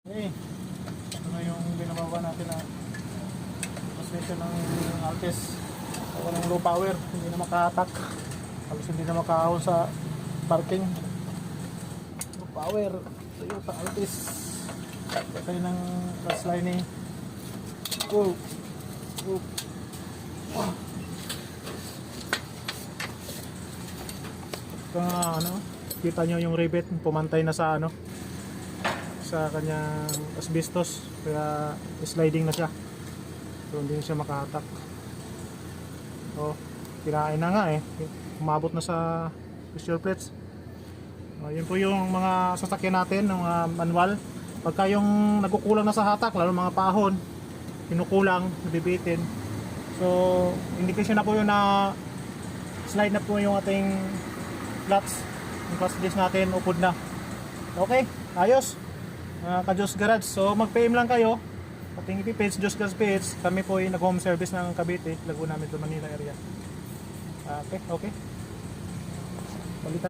Okay, ito na yung binababa natin na transmission ng Altis. Walang low power, hindi na makahatak. Halos hindi na makaahon sa parking. Low power, Toyota Altis. Patay ng clutch lining. Go! Go! Ito nga, kita nyo yung rivet, pumantay na sa sa kanyang asbestos, kaya sliding na siya, so hindi na siya makahatak. Kinain na nga umabot na sa pressure plates. Yun po yung mga sasakyan natin ng manual. Pagka yung nagkukulang na sa hatak, lalo mga pahon, kinukulang, nabibitin, so indication na po yun na slide na po yung ating clutch. Yung clutch disc natin upod na. Okay, ayos. Ka-Diyos Garage. So mag-PM lang kayo. Ating ipipage, Diyos Garage page. Kami po ay nag-home service ng Cavite, Laguna, Metro Manila area. Okay. Balitan.